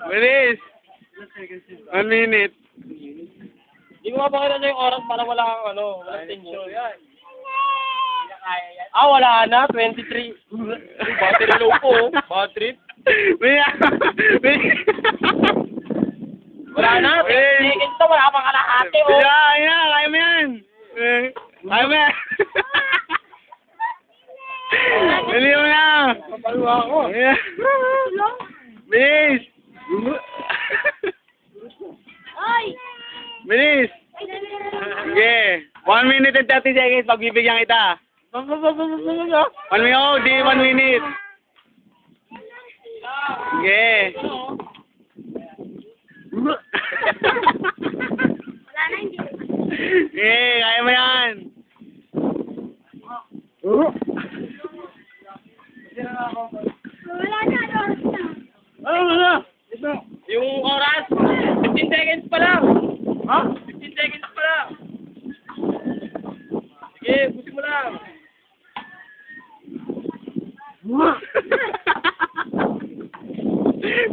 Bilis! 1 minute. Hindi ko mapakita na yung oras para wala kang walang tension. Wala na, 23. Battery low po, battery. Wala na, 10 seconds to, wala pang kalahati, Kaya mo yan! Kaya mo yan! Bili mo na! Papaluwa ako. Bilis! Ay! Bilis! Sige. 1 minute and 30 seconds. Pagbibigyan kita. 1 minute. Oh, di 1 minute. Sige. Wala na, hindi. Sige, kaya mo yan. Wala na, oras na. Yung oras, 15 seconds pa lang. 15 seconds pa lang. Sige, busin mo lang.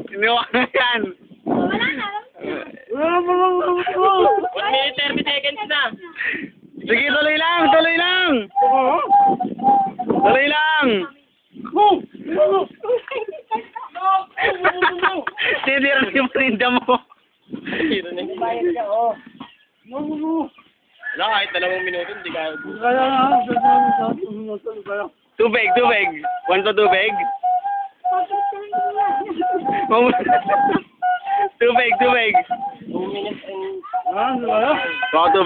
Sinuha na yan. Wala na. 1 minute 30 seconds na. Sige, tuloy lang. Tuloy lang. Tuloy lang. Sinira yung parinda mo. Hiro na yung bayad ka, Wala, kahit 2 minuto, hindi ka. Tubig, tubig. 1 pa tubig. Tubig, tubig. 2 minutes and... Baka tubig.